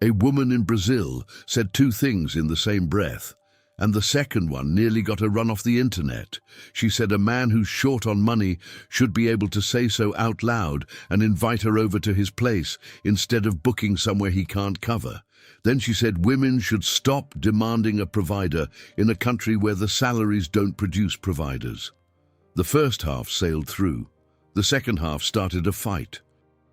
A woman in Brazil said two things in the same breath, and the second one nearly got a run off the internet. She said a man who's short on money should be able to say so out loud and invite her over to his place instead of booking somewhere he can't cover. Then she said women should stop demanding a provider in a country where the salaries don't produce providers. The first half sailed through. The second half started a fight.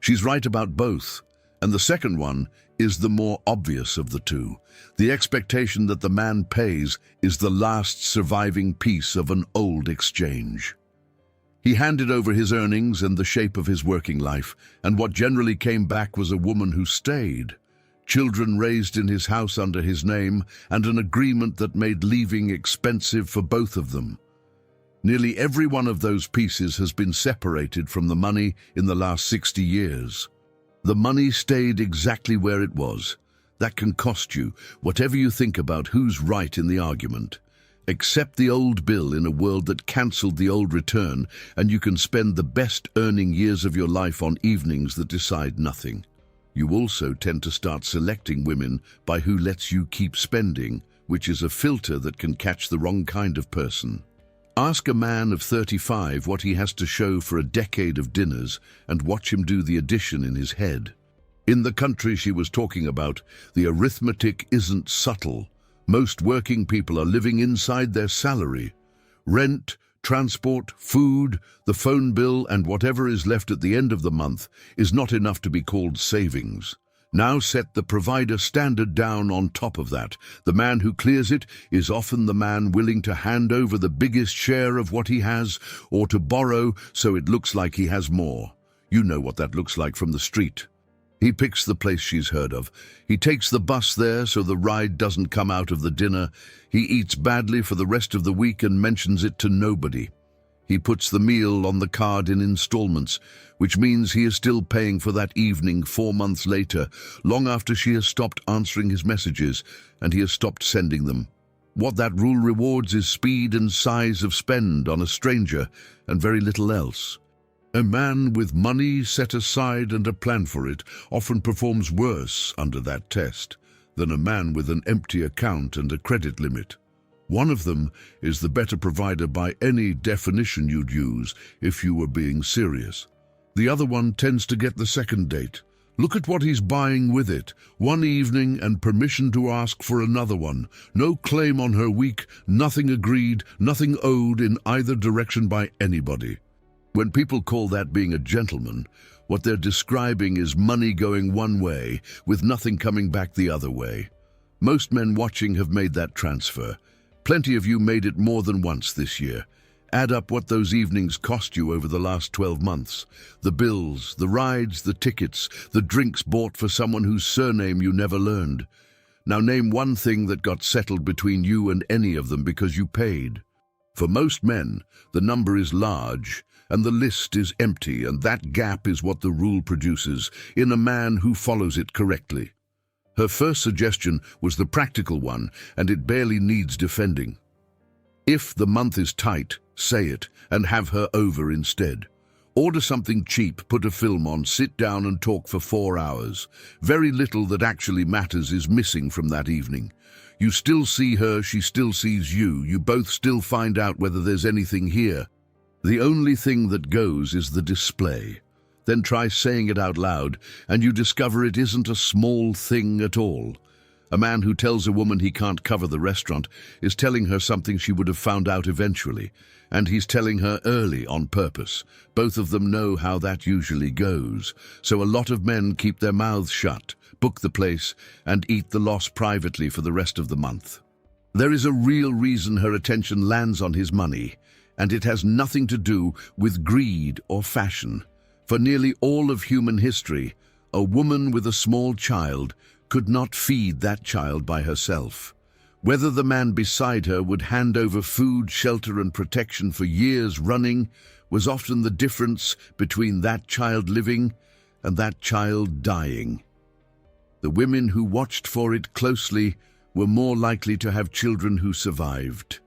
She's right about both, and the second one is the more obvious of the two. The expectation that the man pays is the last surviving piece of an old exchange. He handed over his earnings and the shape of his working life, and what generally came back was a woman who stayed. Children raised in his house under his name, and an agreement that made leaving expensive for both of them. Nearly every one of those pieces has been separated from the money in the last 60 years. The money stayed exactly where it was. That can cost you, whatever you think about who's right in the argument. Accept the old bill in a world that cancelled the old return, and you can spend the best earning years of your life on evenings that decide nothing. You also tend to start selecting women by who lets you keep spending, which is a filter that can catch the wrong kind of person. Ask a man of 35 what he has to show for a decade of dinners and watch him do the addition in his head. In the country she was talking about, the arithmetic isn't subtle. Most working people are living inside their salary. Rent, transport, food, the phone bill, and whatever is left at the end of the month is not enough to be called savings. Now set the provider standard down on top of that. The man who clears it is often the man willing to hand over the biggest share of what he has, or to borrow so it looks like he has more. You know what that looks like from the street. He picks the place she's heard of. He takes the bus there so the ride doesn't come out of the dinner. He eats badly for the rest of the week and mentions it to nobody. He puts the meal on the card in installments, which means he is still paying for that evening 4 months later, long after she has stopped answering his messages and he has stopped sending them. What that rule rewards is speed and size of spend on a stranger and very little else. A man with money set aside and a plan for it often performs worse under that test than a man with an empty account and a credit limit. One of them is the better provider by any definition you'd use if you were being serious. The other one tends to get the second date. Look at what he's buying with it. One evening and permission to ask for another one. No claim on her week, nothing agreed, nothing owed in either direction by anybody. When people call that being a gentleman, what they're describing is money going one way with nothing coming back the other way. Most men watching have made that transfer. Plenty of you made it more than once this year. Add up what those evenings cost you over the last 12 months. The bills, the rides, the tickets, the drinks bought for someone whose surname you never learned. Now name one thing that got settled between you and any of them because you paid. For most men, the number is large and the list is empty, and that gap is what the rule produces in a man who follows it correctly. Her first suggestion was the practical one, and it barely needs defending. If the month is tight, say it, and have her over instead. Order something cheap, put a film on, sit down and talk for 4 hours. Very little that actually matters is missing from that evening. You still see her, she still sees you. You both still find out whether there's anything here. The only thing that goes is the display. Then try saying it out loud, and you discover it isn't a small thing at all. A man who tells a woman he can't cover the restaurant is telling her something she would have found out eventually, and he's telling her early on purpose. Both of them know how that usually goes, so a lot of men keep their mouths shut, book the place, and eat the loss privately for the rest of the month. There is a real reason her attention lands on his money, and it has nothing to do with greed or fashion. For nearly all of human history, a woman with a small child could not feed that child by herself. Whether the man beside her would hand over food, shelter, and protection for years running was often the difference between that child living and that child dying. The women who watched for it closely were more likely to have children who survived.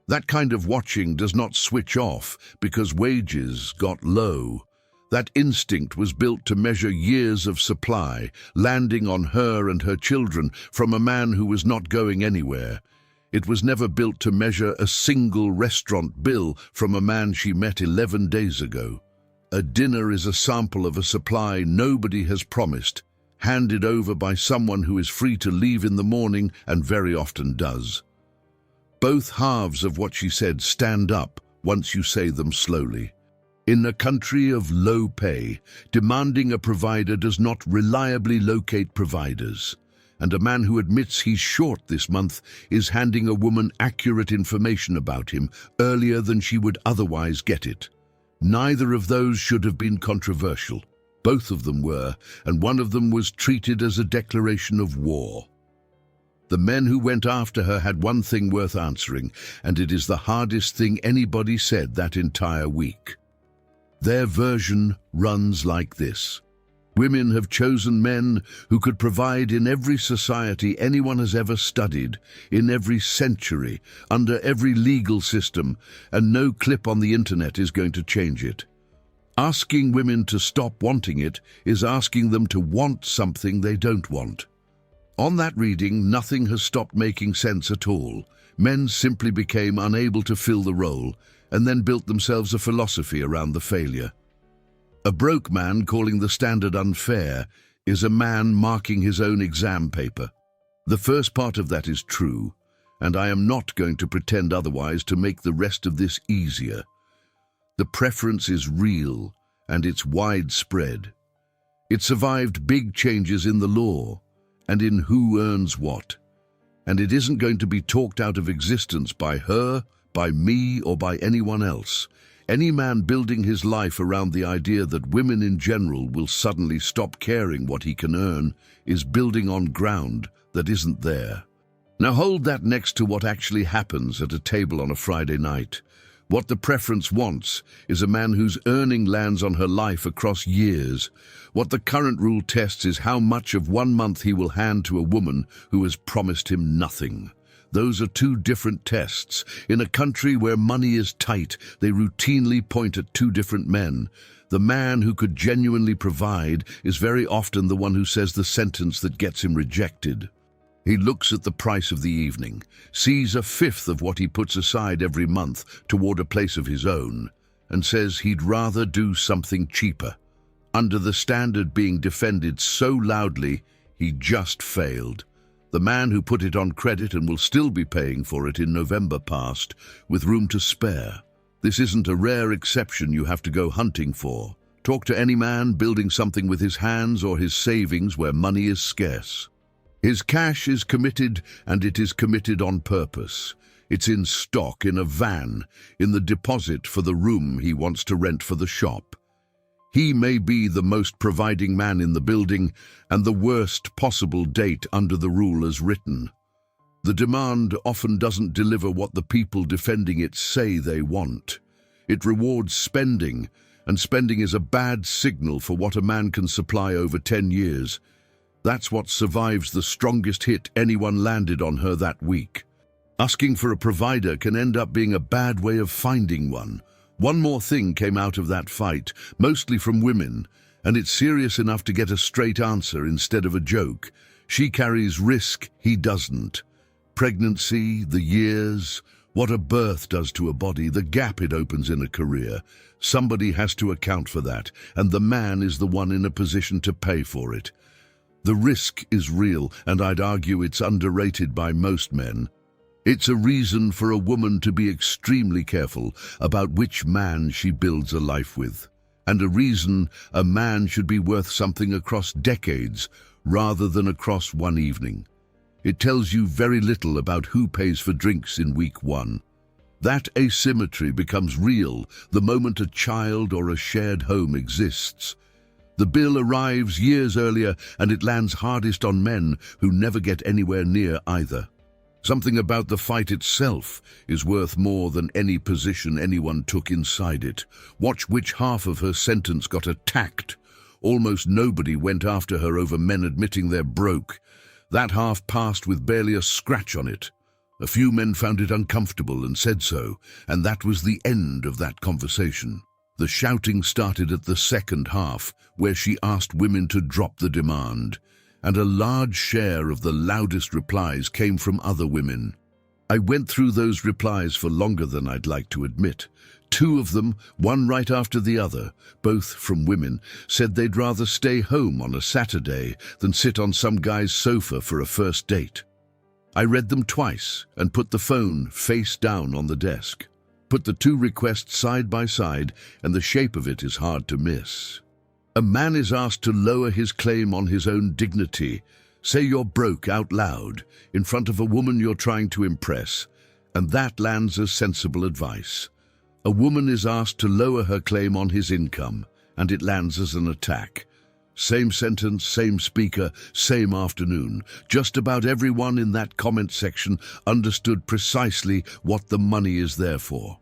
That kind of watching does not switch off because wages got low. That instinct was built to measure years of supply, landing on her and her children from a man who was not going anywhere. It was never built to measure a single restaurant bill from a man she met 11 days ago. A dinner is a sample of a supply nobody has promised, handed over by someone who is free to leave in the morning and very often does. Both halves of what she said stand up once you say them slowly. In a country of low pay, demanding a provider does not reliably locate providers. And a man who admits he's short this month is handing a woman accurate information about him earlier than she would otherwise get it. Neither of those should have been controversial. Both of them were, and one of them was treated as a declaration of war. The men who went after her had one thing worth answering, and it is the hardest thing anybody said that entire week. Their version runs like this. Women have chosen men who could provide in every society anyone has ever studied, in every century, under every legal system, and no clip on the internet is going to change it. Asking women to stop wanting it is asking them to want something they don't want. On that reading, nothing has stopped making sense at all. Men simply became unable to fill the role, and then built themselves a philosophy around the failure. A broke man calling the standard unfair is a man marking his own exam paper. The first part of that is true, and I am not going to pretend otherwise to make the rest of this easier. The preference is real, and it's widespread. It survived big changes in the law, and in who earns what. And it isn't going to be talked out of existence by her, by me, or by anyone else. Any man building his life around the idea that women in general will suddenly stop caring what he can earn is building on ground that isn't there. Now hold that next to what actually happens at a table on a Friday night. What the preference wants is a man whose earning lands on her life across years. What the current rule tests is how much of 1 month he will hand to a woman who has promised him nothing. Those are two different tests. In a country where money is tight, they routinely point at two different men. The man who could genuinely provide is very often the one who says the sentence that gets him rejected. He looks at the price of the evening, sees a fifth of what he puts aside every month toward a place of his own, and says he'd rather do something cheaper. Under the standard being defended so loudly, he just failed. The man who put it on credit and will still be paying for it in November past, with room to spare. This isn't a rare exception you have to go hunting for. Talk to any man building something with his hands or his savings where money is scarce. His cash is committed, and it is committed on purpose. It's in stock, in a van, in the deposit for the room he wants to rent for the shop. He may be the most providing man in the building and the worst possible date under the rule as written. The demand often doesn't deliver what the people defending it say they want. It rewards spending, and spending is a bad signal for what a man can supply over 10 years. That's what survives the strongest hit anyone landed on her that week. Asking for a provider can end up being a bad way of finding one. One more thing came out of that fight, mostly from women, and it's serious enough to get a straight answer instead of a joke. She carries risk, he doesn't. Pregnancy, the years, what a birth does to a body, the gap it opens in a career. Somebody has to account for that, and the man is the one in a position to pay for it. The risk is real, and I'd argue it's underrated by most men. It's a reason for a woman to be extremely careful about which man she builds a life with, and a reason a man should be worth something across decades rather than across one evening. It tells you very little about who pays for drinks in week 1. That asymmetry becomes real the moment a child or a shared home exists. The bill arrives years earlier, and it lands hardest on men who never get anywhere near either. Something about the fight itself is worth more than any position anyone took inside it. Watch which half of her sentence got attacked. Almost nobody went after her over men admitting they're broke. That half passed with barely a scratch on it. A few men found it uncomfortable and said so, and that was the end of that conversation. The shouting started at the second half, where she asked women to drop the demand, and a large share of the loudest replies came from other women. I went through those replies for longer than I'd like to admit. Two of them, one right after the other, both from women, said they'd rather stay home on a Saturday than sit on some guy's sofa for a first date. I read them twice and put the phone face down on the desk. Put the two requests side by side, and the shape of it is hard to miss. A man is asked to lower his claim on his own dignity. Say you're broke out loud, in front of a woman you're trying to impress, and that lands as sensible advice. A woman is asked to lower her claim on his income, and it lands as an attack. Same sentence, same speaker, same afternoon. Just about everyone in that comment section understood precisely what the money is there for.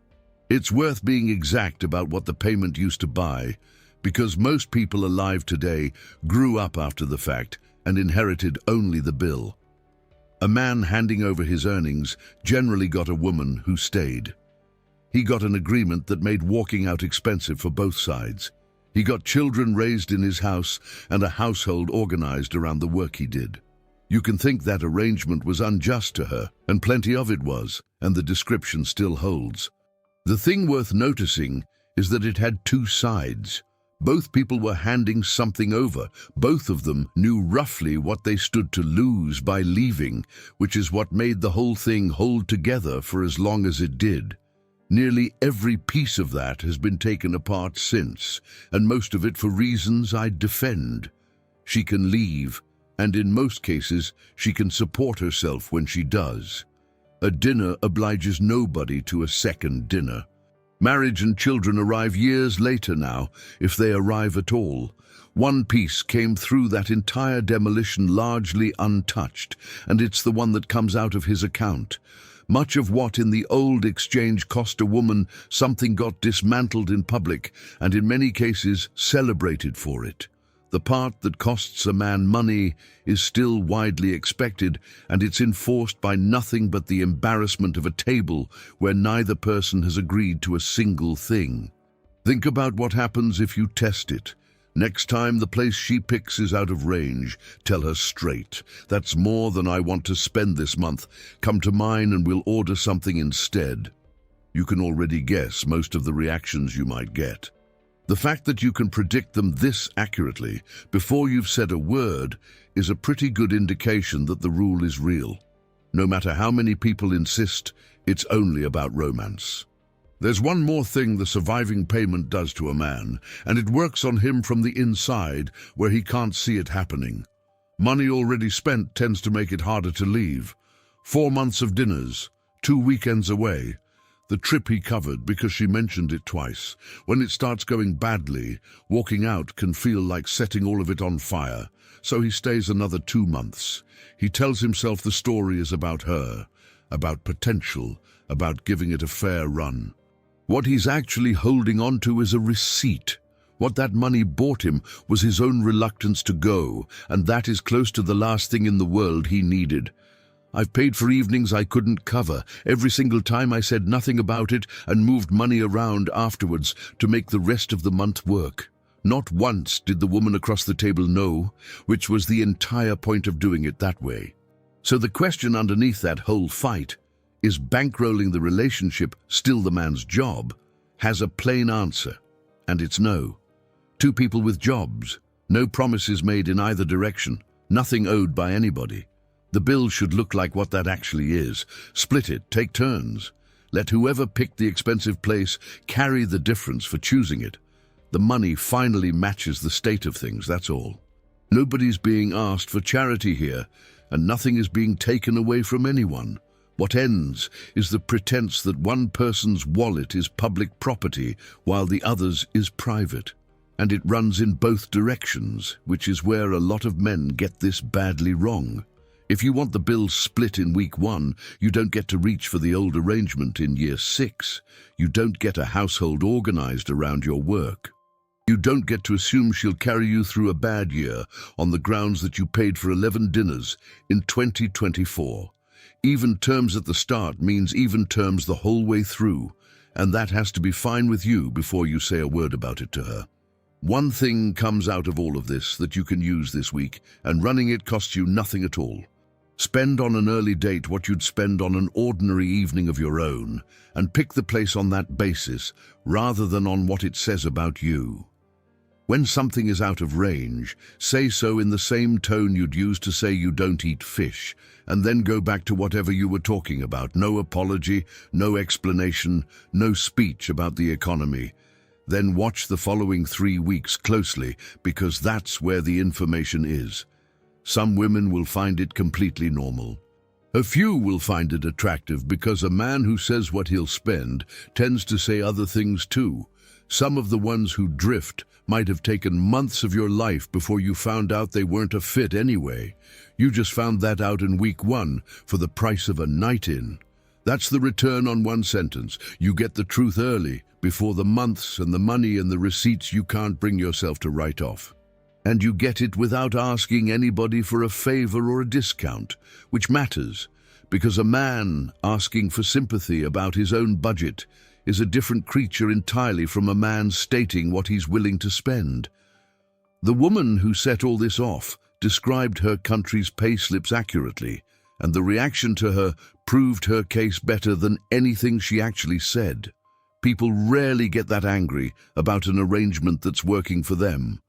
It's worth being exact about what the payment used to buy, because most people alive today grew up after the fact and inherited only the bill. A man handing over his earnings generally got a woman who stayed. He got an agreement that made walking out expensive for both sides. He got children raised in his house and a household organized around the work he did. You can think that arrangement was unjust to her, and plenty of it was, and the description still holds. The thing worth noticing is that it had two sides. Both people were handing something over. Both of them knew roughly what they stood to lose by leaving, which is what made the whole thing hold together for as long as it did. Nearly every piece of that has been taken apart since, and most of it for reasons I defend. She can leave, and in most cases, she can support herself when she does. A dinner obliges nobody to a second dinner. Marriage and children arrive years later now, if they arrive at all. One piece came through that entire demolition largely untouched, and it's the one that comes out of his account. Much of what in the old exchange cost a woman something got dismantled in public, and in many cases celebrated for it. The part that costs a man money is still widely expected, and it's enforced by nothing but the embarrassment of a table where neither person has agreed to a single thing. Think about what happens if you test it. Next time the place she picks is out of range, tell her straight, "That's more than I want to spend this month. Come to mine and we'll order something instead." You can already guess most of the reactions you might get. The fact that you can predict them this accurately before you've said a word is a pretty good indication that the rule is real. No matter how many people insist, it's only about romance. There's one more thing the surviving payment does to a man, and it works on him from the inside where he can't see it happening. Money already spent tends to make it harder to leave. 4 months of dinners, 2 weekends away. The trip he covered because she mentioned it twice. When it starts going badly, walking out can feel like setting all of it on fire, so he stays another 2 months. He tells himself the story is about her, about potential, about giving it a fair run. What he's actually holding on to is a receipt. What that money bought him was his own reluctance to go, and that is close to the last thing in the world he needed. I've paid for evenings I couldn't cover. Every single time I said nothing about it and moved money around afterwards to make the rest of the month work. Not once did the woman across the table know, which was the entire point of doing it that way. So the question underneath that whole fight, is bankrolling the relationship still the man's job, has a plain answer, and it's no. 2 people with jobs, no promises made in either direction, nothing owed by anybody. The bill should look like what that actually is. Split it, take turns. Let whoever picked the expensive place carry the difference for choosing it. The money finally matches the state of things, that's all. Nobody's being asked for charity here, and nothing is being taken away from anyone. What ends is the pretense that one person's wallet is public property while the other's is private. And it runs in both directions, which is where a lot of men get this badly wrong. If you want the bill split in week 1, you don't get to reach for the old arrangement in year 6. You don't get a household organized around your work. You don't get to assume she'll carry you through a bad year on the grounds that you paid for 11 dinners in 2024. Even terms at the start means even terms the whole way through, and that has to be fine with you before you say a word about it to her. One thing comes out of all of this that you can use this week, and running it costs you nothing at all. Spend on an early date what you'd spend on an ordinary evening of your own, and pick the place on that basis rather than on what it says about you. When something is out of range, say so in the same tone you'd use to say you don't eat fish, and then go back to whatever you were talking about. No apology, no explanation, no speech about the economy. Then watch the following 3 weeks closely, because that's where the information is. Some women will find it completely normal. A few will find it attractive because a man who says what he'll spend tends to say other things too. Some of the ones who drift might have taken months of your life before you found out they weren't a fit anyway. You just found that out in week 1 for the price of a night in. That's the return on one sentence. You get the truth early, before the months and the money and the receipts you can't bring yourself to write off. And you get it without asking anybody for a favor or a discount, which matters, because a man asking for sympathy about his own budget is a different creature entirely from a man stating what he's willing to spend. The woman who set all this off described her country's payslips accurately, and the reaction to her proved her case better than anything she actually said. People rarely get that angry about an arrangement that's working for them.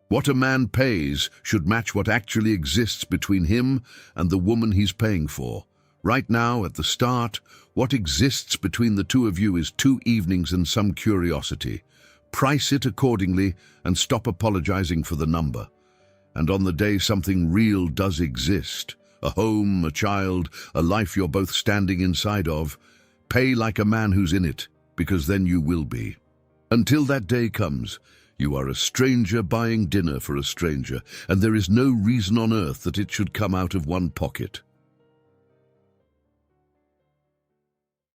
What a man pays should match what actually exists between him and the woman he's paying for. Right now, at the start, what exists between the two of you is 2 evenings and some curiosity. Price it accordingly and stop apologizing for the number. And on the day something real does exist, a home, a child, a life you're both standing inside of, pay like a man who's in it, because then you will be. Until that day comes, you are a stranger buying dinner for a stranger, and there is no reason on earth that it should come out of one pocket.